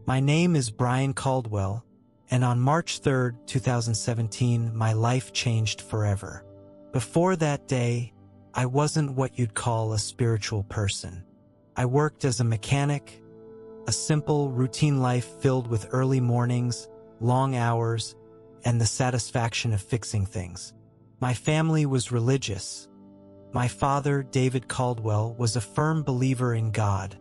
My name is Brian Caldwell, and on March 3, 2017, my life changed forever. Before that day, I wasn't what you'd call a spiritual person. I worked as a mechanic, a simple, routine life filled with early mornings, long hours, and the satisfaction of fixing things. My family was religious. My father, David Caldwell, was a firm believer in God,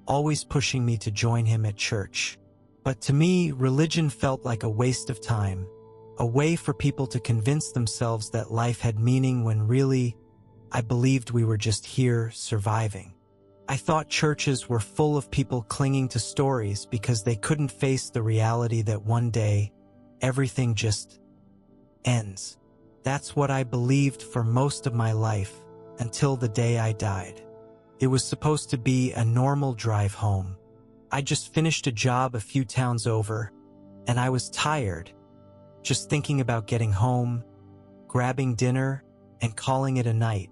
always pushing me to join him at church. But to me, religion felt like a waste of time, a way for people to convince themselves that life had meaning when really, I believed we were just here surviving. I thought churches were full of people clinging to stories because they couldn't face the reality that one day, everything just ends. That's what I believed for most of my life, until the day I died. It was supposed to be a normal drive home. I just finished a job a few towns over, and I was tired, just thinking about getting home, grabbing dinner, and calling it a night.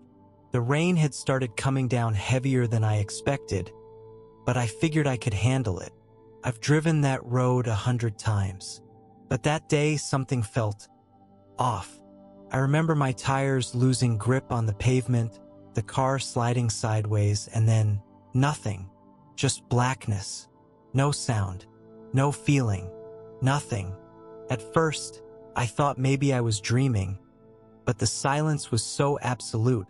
The rain had started coming down heavier than I expected, but I figured I could handle it. I've driven that road 100 times. But that day, something felt off. I remember my tires losing grip on the pavement, the car sliding sideways, and then nothing. Just blackness. No sound. No feeling. Nothing. At first, I thought maybe I was dreaming, but the silence was so absolute.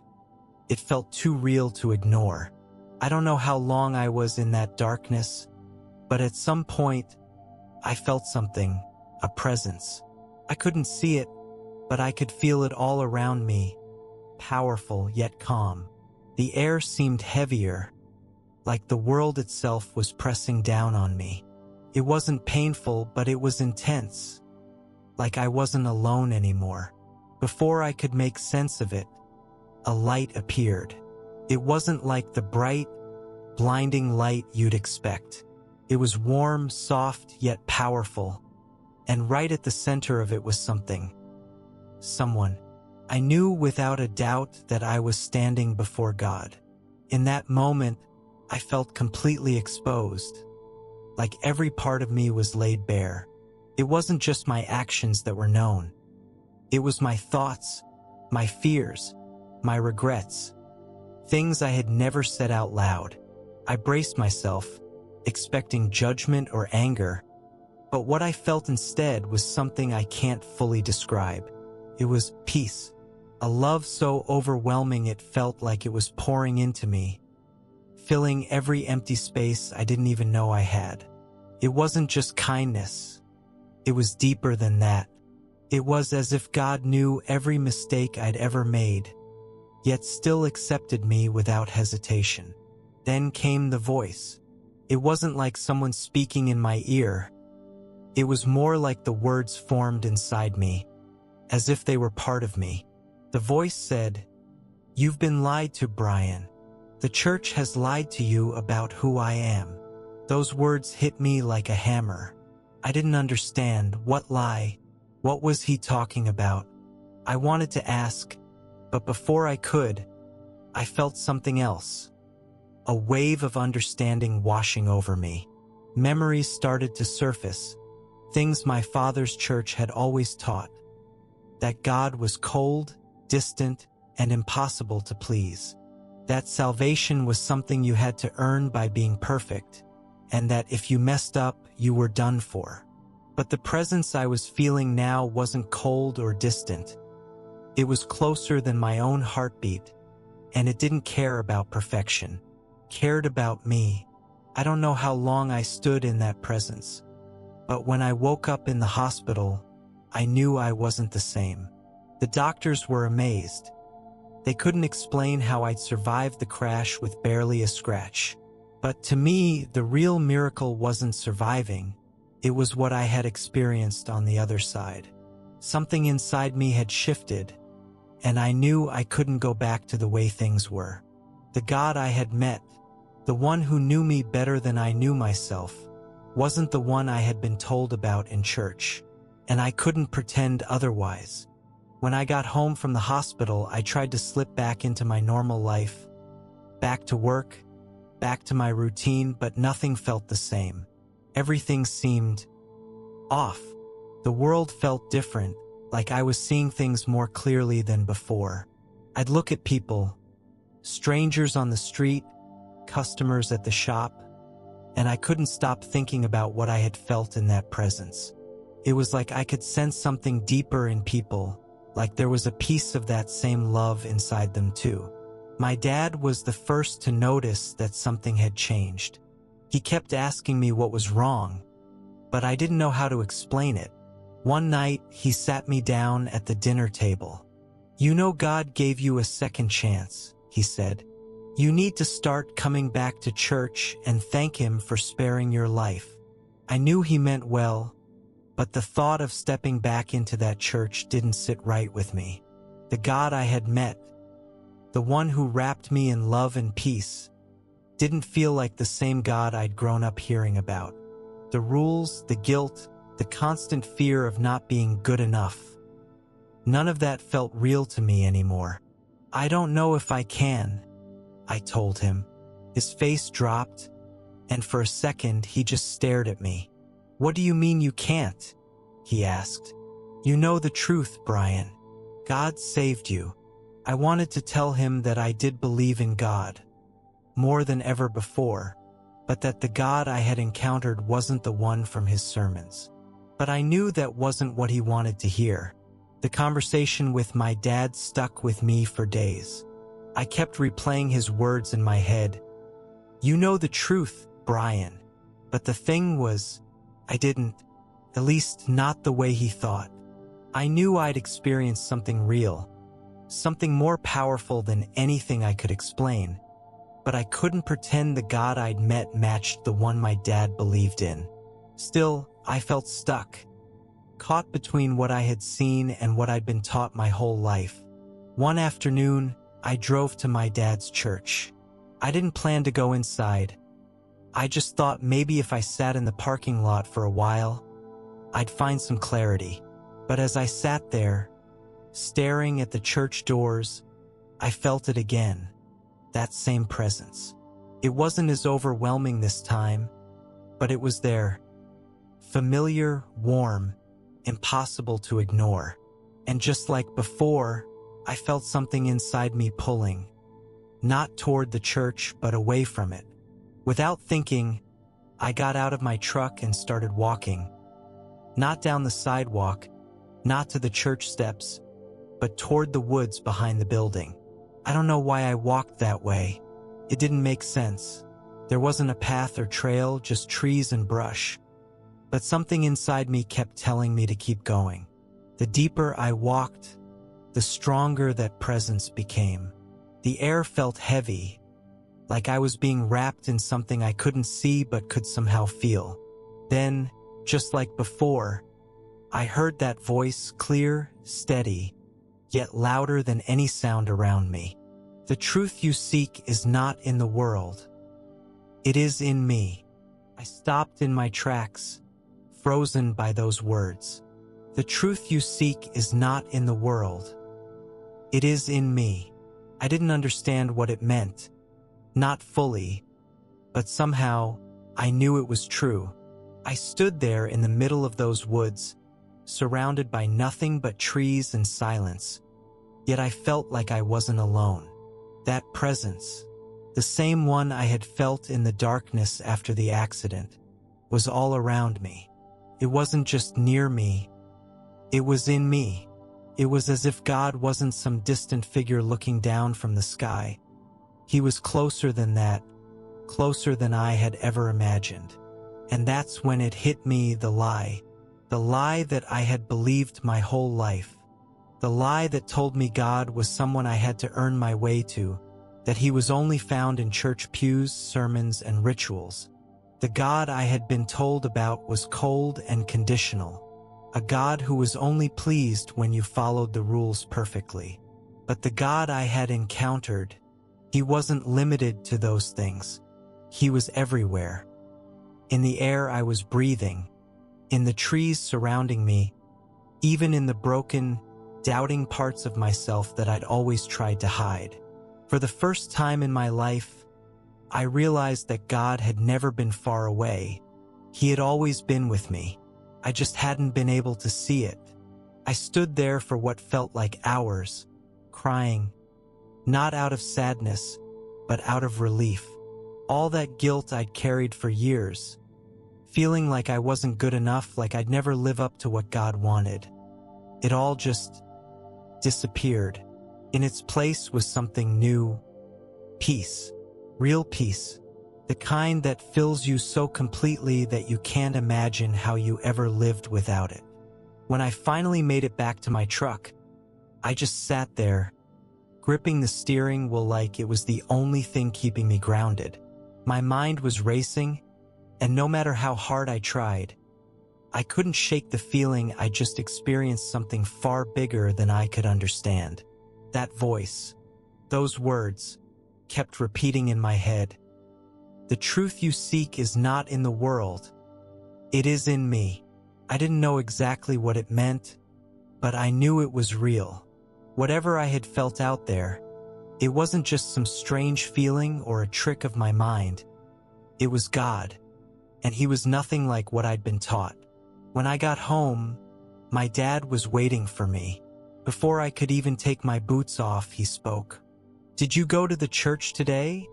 It felt too real to ignore. I don't know how long I was in that darkness, but at some point, I felt something, a presence. I couldn't see it, but I could feel it all around me, powerful yet calm. The air seemed heavier, like the world itself was pressing down on me. It wasn't painful, but it was intense, like I wasn't alone anymore. Before I could make sense of it, a light appeared. It wasn't like the bright, blinding light you'd expect. It was warm, soft, yet powerful, and right at the center of it was someone. I knew without a doubt that I was standing before God. In that moment, I felt completely exposed, like every part of me was laid bare. It wasn't just my actions that were known. It was my thoughts, my fears, my regrets, things I had never said out loud. I braced myself, expecting judgment or anger, but what I felt instead was something I can't fully describe. It was peace, a love so overwhelming it felt like it was pouring into me, filling every empty space I didn't even know I had. It wasn't just kindness. It was deeper than that. It was as if God knew every mistake I'd ever made, yet still accepted me without hesitation. Then came the voice. It wasn't like someone speaking in my ear. It was more like the words formed inside me, as if they were part of me. The voice said, "You've been lied to, Brian. The church has lied to you about who I am." Those words hit me like a hammer. I didn't understand. What lie? What was he talking about? I wanted to ask, but before I could, I felt something else. A wave of understanding washing over me. Memories started to surface, things my father's church had always taught. That God was cold, distant, and impossible to please. That salvation was something you had to earn by being perfect, and that if you messed up, you were done for. But the presence I was feeling now wasn't cold or distant. It was closer than my own heartbeat, and it didn't care about perfection. Cared about me. I don't know how long I stood in that presence, but when I woke up in the hospital, I knew I wasn't the same. The doctors were amazed. They couldn't explain how I'd survived the crash with barely a scratch. But to me, the real miracle wasn't surviving. It was what I had experienced on the other side. Something inside me had shifted, and I knew I couldn't go back to the way things were. The God I had met, the one who knew me better than I knew myself, wasn't the one I had been told about in church, and I couldn't pretend otherwise. When I got home from the hospital, I tried to slip back into my normal life, back to work, back to my routine, but nothing felt the same. Everything seemed off. The world felt different, like I was seeing things more clearly than before. I'd look at people, strangers on the street, customers at the shop, and I couldn't stop thinking about what I had felt in that presence. It was like I could sense something deeper in people, like there was a piece of that same love inside them too. My dad was the first to notice that something had changed. He kept asking me what was wrong, but I didn't know how to explain it. One night, he sat me down at the dinner table. "You know God gave you a second chance," he said. "You need to start coming back to church and thank Him for sparing your life." I knew he meant well, but the thought of stepping back into that church didn't sit right with me. The God I had met, the one who wrapped me in love and peace, didn't feel like the same God I'd grown up hearing about. The rules, the guilt, the constant fear of not being good enough. None of that felt real to me anymore. "I don't know if I can," I told him. His face dropped, and for a second he just stared at me. "What do you mean you can't?" he asked. "You know the truth, Brian. God saved you." I wanted to tell him that I did believe in God, more than ever before, but that the God I had encountered wasn't the one from his sermons. But I knew that wasn't what he wanted to hear. The conversation with my dad stuck with me for days. I kept replaying his words in my head. "You know the truth, Brian." But the thing was, I didn't, at least not the way he thought. I knew I'd experienced something real, something more powerful than anything I could explain, but I couldn't pretend the God I'd met matched the one my dad believed in. Still, I felt stuck, caught between what I had seen and what I'd been taught my whole life. One afternoon, I drove to my dad's church. I didn't plan to go inside. I just thought maybe if I sat in the parking lot for a while, I'd find some clarity. But as I sat there, staring at the church doors, I felt it again, that same presence. It wasn't as overwhelming this time, but it was there. Familiar, warm, impossible to ignore. And just like before, I felt something inside me pulling, not toward the church, but away from it. Without thinking, I got out of my truck and started walking. Not down the sidewalk, not to the church steps, but toward the woods behind the building. I don't know why I walked that way. It didn't make sense. There wasn't a path or trail, just trees and brush. But something inside me kept telling me to keep going. The deeper I walked, the stronger that presence became. The air felt heavy, like I was being wrapped in something I couldn't see but could somehow feel. Then, just like before, I heard that voice, clear, steady, yet louder than any sound around me. "The truth you seek is not in the world. It is in me." I stopped in my tracks, frozen by those words. "The truth you seek is not in the world. It is in me." I didn't understand what it meant, not fully, but somehow I knew it was true. I stood there in the middle of those woods, surrounded by nothing but trees and silence, yet I felt like I wasn't alone. That presence, the same one I had felt in the darkness after the accident, was all around me. It wasn't just near me, it was in me. It was as if God wasn't some distant figure looking down from the sky. He was closer than that, closer than I had ever imagined. And that's when it hit me, the lie that I had believed my whole life. The lie that told me God was someone I had to earn my way to, that he was only found in church pews, sermons, and rituals. The God I had been told about was cold and conditional, a God who was only pleased when you followed the rules perfectly. But the God I had encountered, he wasn't limited to those things. He was everywhere. In the air I was breathing, in the trees surrounding me, even in the broken, doubting parts of myself that I'd always tried to hide. For the first time in my life, I realized that God had never been far away. He had always been with me. I just hadn't been able to see it. I stood there for what felt like hours, crying, not out of sadness, but out of relief. All that guilt I'd carried for years, feeling like I wasn't good enough, like I'd never live up to what God wanted. It all just disappeared. In its place was something new. Peace. Real peace. The kind that fills you so completely that you can't imagine how you ever lived without it. When I finally made it back to my truck, I just sat there, gripping the steering wheel like it was the only thing keeping me grounded. My mind was racing, and no matter how hard I tried, I couldn't shake the feeling I just experienced something far bigger than I could understand. That voice, those words, kept repeating in my head. The truth you seek is not in the world. It is in me. I didn't know exactly what it meant, but I knew it was real. Whatever I had felt out there, it wasn't just some strange feeling or a trick of my mind. It was God, and He was nothing like what I'd been taught. When I got home, my dad was waiting for me. Before I could even take my boots off, he spoke. "Did you go to the church today?"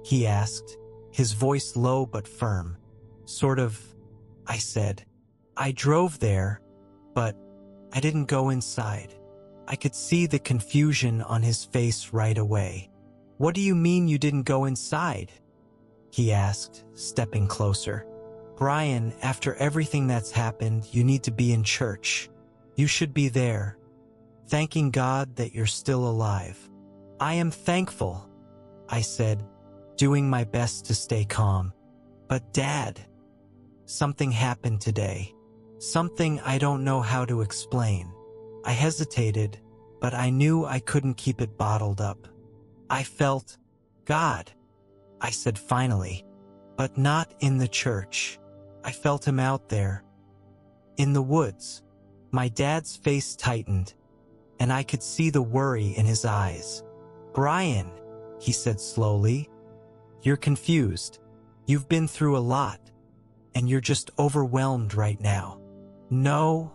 he asked, his voice low but firm. "Sort of," I said. "I drove there, but I didn't go inside." I could see the confusion on his face right away. "What do you mean you didn't go inside?" he asked, stepping closer. "Brian, after everything that's happened, you need to be in church. You should be there, thanking God that you're still alive." "I am thankful," I said, doing my best to stay calm. "But Dad, something happened today. Something I don't know how to explain." I hesitated, but I knew I couldn't keep it bottled up. "I felt God," I said finally, "but not in the church. I felt Him out there, in the woods." My dad's face tightened, and I could see the worry in his eyes. "Brian," he said slowly, "you're confused. You've been through a lot, and you're just overwhelmed right now." "No,"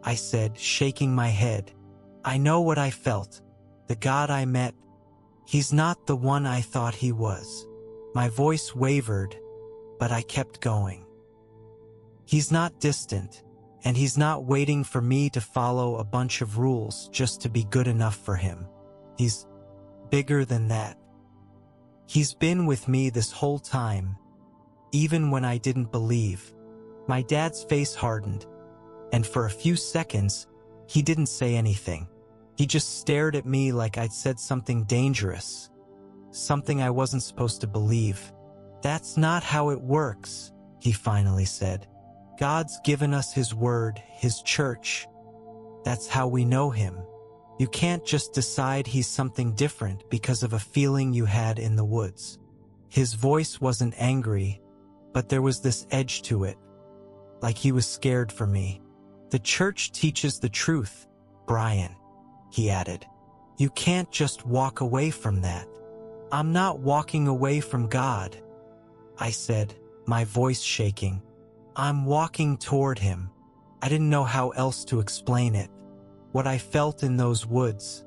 I said, shaking my head. "I know what I felt. The God I met, He's not the one I thought He was." My voice wavered, but I kept going. "He's not distant, and He's not waiting for me to follow a bunch of rules just to be good enough for Him. He's bigger than that. He's been with me this whole time, even when I didn't believe." My dad's face hardened, and for a few seconds, he didn't say anything. He just stared at me like I'd said something dangerous, something I wasn't supposed to believe. "That's not how it works," he finally said. "God's given us His word, His church. That's how we know Him. You can't just decide He's something different because of a feeling you had in the woods." His voice wasn't angry, but there was this edge to it, like he was scared for me. "The church teaches the truth, Brian," he added. "You can't just walk away from that." "I'm not walking away from God," I said, my voice shaking. "I'm walking toward Him." I didn't know how else to explain it. What I felt in those woods,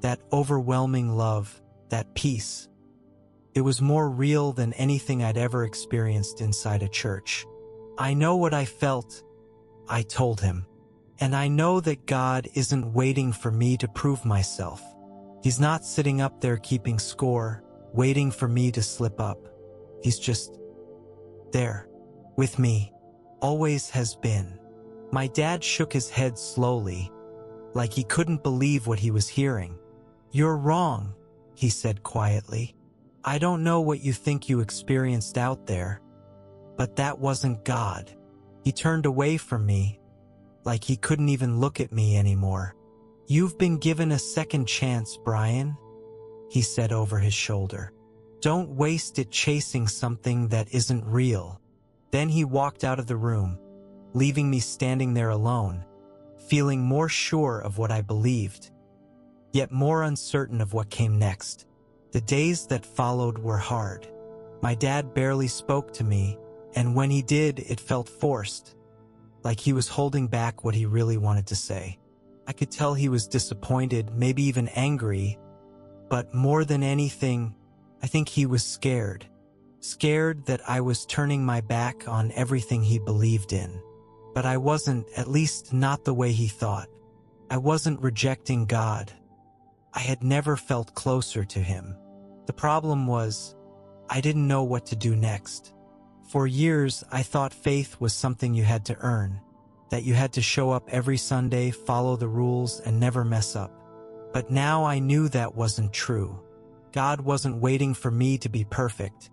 that overwhelming love, that peace, it was more real than anything I'd ever experienced inside a church. "I know what I felt," I told him. "And I know that God isn't waiting for me to prove myself. He's not sitting up there keeping score, waiting for me to slip up. He's just there, with me, always has been." My dad shook his head slowly, like he couldn't believe what he was hearing. "You're wrong," he said quietly. "I don't know what you think you experienced out there, but that wasn't God." He turned away from me, like he couldn't even look at me anymore. "You've been given a second chance, Brian," he said over his shoulder. "Don't waste it chasing something that isn't real." Then he walked out of the room, leaving me standing there alone, feeling more sure of what I believed, yet more uncertain of what came next. The days that followed were hard. My dad barely spoke to me, And when he did, it felt forced, like he was holding back what he really wanted to say. I could tell he was disappointed, maybe even angry, but more than anything, I think he was scared. Scared that I was turning my back on everything he believed in. But I wasn't, at least not the way he thought. I wasn't rejecting God. I had never felt closer to him. The problem was, I didn't know what to do next. For years, I thought faith was something you had to earn, that you had to show up every Sunday, follow the rules, and never mess up. But now I knew that wasn't true. God wasn't waiting for me to be perfect.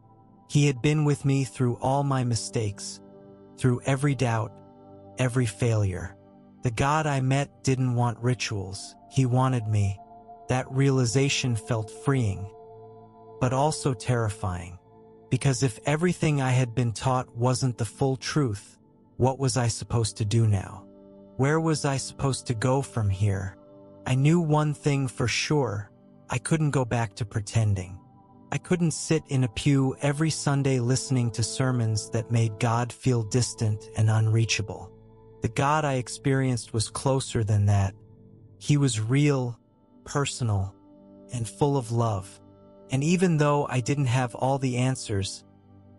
He had been with me through all my mistakes, through every doubt, every failure. The God I met didn't want rituals. He wanted me. That realization felt freeing, but also terrifying. Because if everything I had been taught wasn't the full truth, what was I supposed to do now? Where was I supposed to go from here? I knew one thing for sure. I couldn't go back to pretending. I couldn't sit in a pew every Sunday listening to sermons that made God feel distant and unreachable. The God I experienced was closer than that. He was real, personal, and full of love. And even though I didn't have all the answers,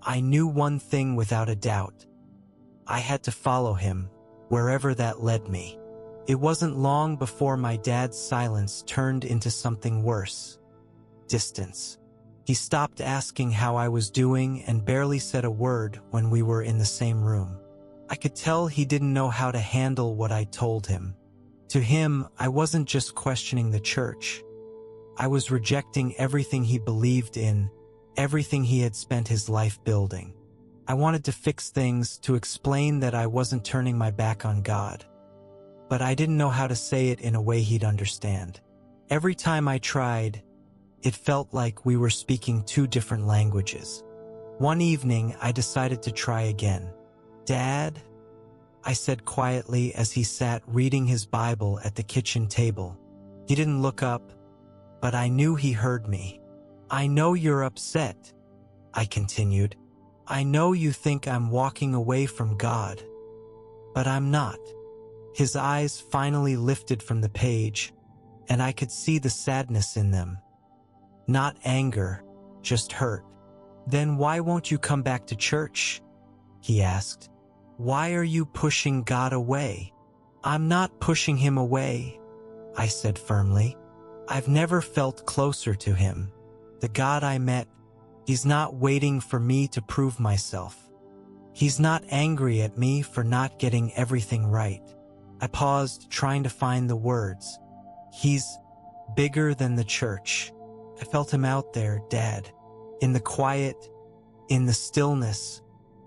I knew one thing without a doubt. I had to follow him, wherever that led me. It wasn't long before my dad's silence turned into something worse. Distance. He stopped asking how I was doing and barely said a word when we were in the same room. I could tell he didn't know how to handle what I told him. To him, I wasn't just questioning the church. I was rejecting everything he believed in, everything he had spent his life building. I wanted to fix things, to explain that I wasn't turning my back on God. But I didn't know how to say it in a way he'd understand. Every time I tried, it felt like we were speaking two different languages. One evening, I decided to try again. "Dad?" I said quietly as he sat reading his Bible at the kitchen table. He didn't look up, but I knew he heard me. "I know you're upset," I continued. "I know you think I'm walking away from God, but I'm not." His eyes finally lifted from the page, and I could see the sadness in them. Not anger, just hurt. "Then why won't you come back to church?" he asked. "Why are you pushing God away?" "I'm not pushing him away," I said firmly. "I've never felt closer to him. The God I met, he's not waiting for me to prove myself. He's not angry at me for not getting everything right." I paused, trying to find the words. "He's bigger than the church." I felt him out there, Dad. In the quiet, in the stillness.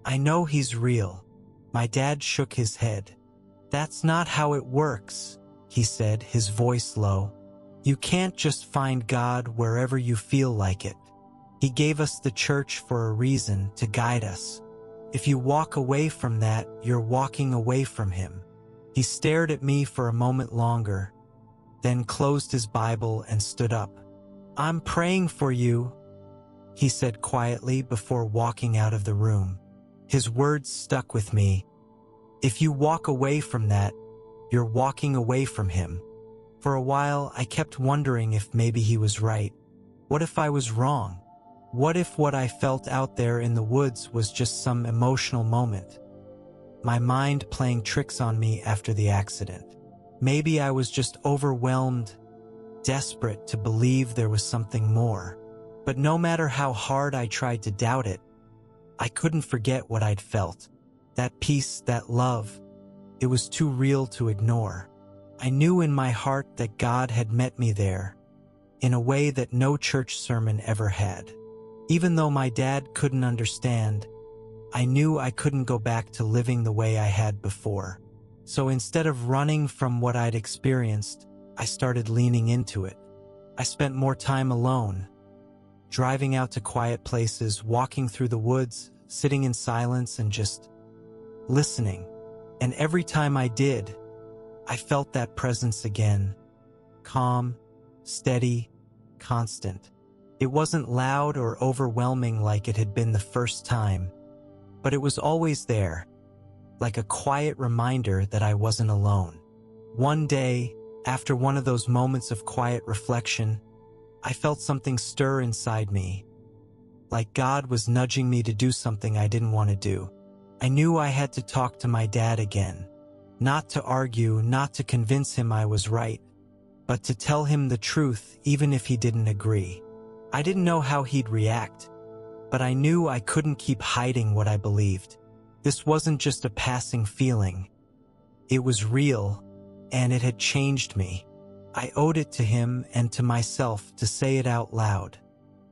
"I know he's real." My dad shook his head. "That's not how it works," he said, his voice low. "You can't just find God wherever you feel like it. He gave us the church for a reason, to guide us. If you walk away from that, you're walking away from him." He stared at me for a moment longer, then closed his Bible and stood up. "I'm praying for you," he said quietly before walking out of the room. His words stuck with me. If you walk away from that, you're walking away from him. For a while, I kept wondering if maybe he was right. What if I was wrong? What if what I felt out there in the woods was just some emotional moment? My mind playing tricks on me after the accident. Maybe I was just overwhelmed, desperate to believe there was something more. But no matter how hard I tried to doubt it, I couldn't forget what I'd felt. That peace, that love. It was too real to ignore. I knew in my heart that God had met me there, in a way that no church sermon ever had. Even though my dad couldn't understand, I knew I couldn't go back to living the way I had before. So instead of running from what I'd experienced, I started leaning into it. I spent more time alone, driving out to quiet places, walking through the woods, sitting in silence and just listening. And every time I did, I felt that presence again. Calm, steady, constant. It wasn't loud or overwhelming like it had been the first time. but it was always there, like a quiet reminder that I wasn't alone. One day, after one of those moments of quiet reflection, I felt something stir inside me, like God was nudging me to do something I didn't want to do. I knew I had to talk to my dad again, not to argue, not to convince him I was right, but to tell him the truth even if he didn't agree. I didn't know how he'd react, but I knew I couldn't keep hiding what I believed. This wasn't just a passing feeling. It was real, and it had changed me. I owed it to him and to myself to say it out loud.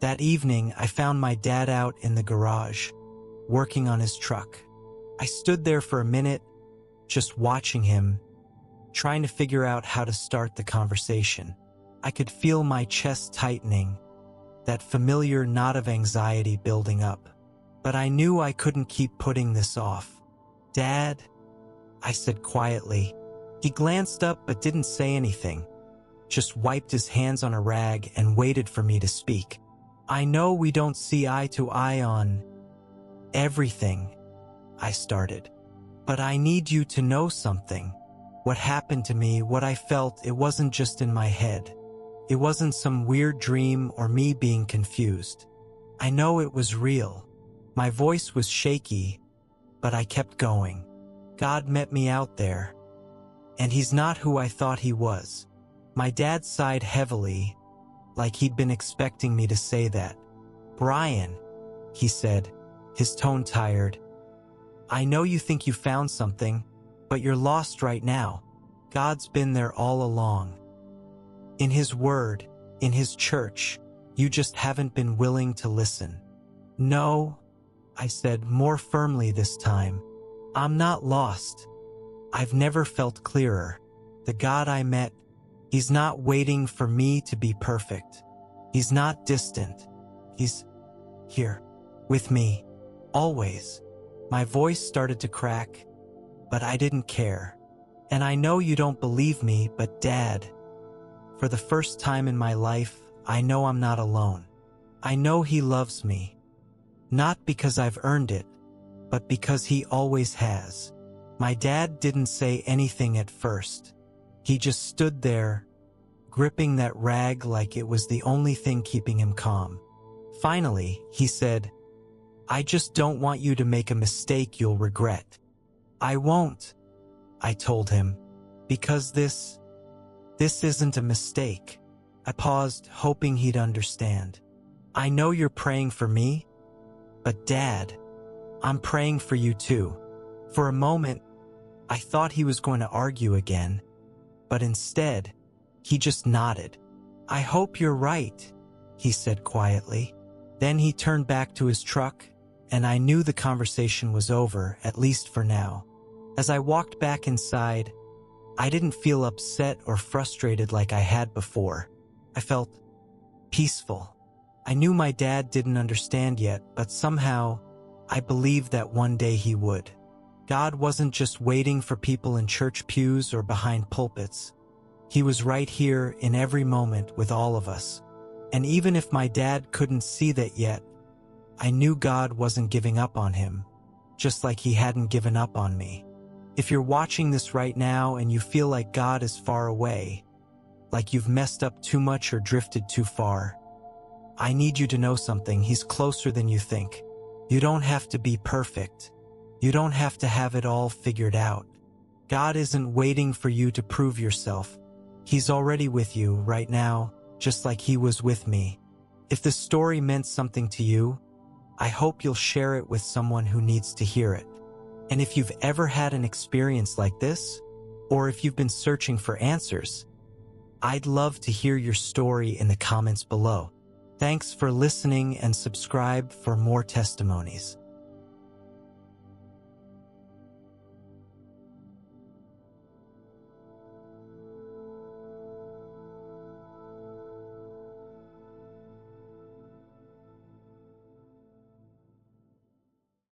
That evening, I found my dad out in the garage, working on his truck. I stood there for a minute, just watching him, trying to figure out how to start the conversation. I could feel my chest tightening, that familiar knot of anxiety building up. But I knew I couldn't keep putting this off. "Dad," I said quietly. He glanced up but didn't say anything, just wiped his hands on a rag and waited for me to speak. "I know we don't see eye to eye on everything," I started, "but I need you to know something. What happened to me, what I felt, it wasn't just in my head. It wasn't some weird dream or me being confused. I know it was real." My voice was shaky, but I kept going. "God met me out there, and he's not who I thought he was." My dad sighed heavily, like he'd been expecting me to say that. "Brian," he said, his tone tired, "I know you think you found something, but you're lost right now. God's been there all along. In his word, in his church, you just haven't been willing to listen." "No," I said more firmly this time, "I'm not lost. I've never felt clearer. The God I met, he's not waiting for me to be perfect. He's not distant. He's here, with me, always." My voice started to crack, but I didn't care. "And I know you don't believe me, but Dad, for the first time in my life, I know I'm not alone. I know he loves me. Not because I've earned it, but because he always has." My dad didn't say anything at first. He just stood there, gripping that rag like it was the only thing keeping him calm. Finally, he said, "I just don't want you to make a mistake you'll regret." "I won't," I told him, "because this isn't a mistake." I paused, hoping he'd understand. "I know you're praying for me, but Dad, I'm praying for you too." For a moment, I thought he was going to argue again, but instead, he just nodded. "I hope you're right," he said quietly. Then he turned back to his truck, and I knew the conversation was over, at least for now. As I walked back inside, I didn't feel upset or frustrated like I had before. I felt peaceful. I knew my dad didn't understand yet, but somehow, I believed that one day he would. God wasn't just waiting for people in church pews or behind pulpits. He was right here in every moment with all of us. And even if my dad couldn't see that yet, I knew God wasn't giving up on him, just like he hadn't given up on me. If you're watching this right now and you feel like God is far away, like you've messed up too much or drifted too far, I need you to know something. He's closer than you think. You don't have to be perfect. You don't have to have it all figured out. God isn't waiting for you to prove yourself. He's already with you right now, just like he was with me. If this story meant something to you, I hope you'll share it with someone who needs to hear it. And if you've ever had an experience like this, or if you've been searching for answers, I'd love to hear your story in the comments below. Thanks for listening and subscribe for more testimonies.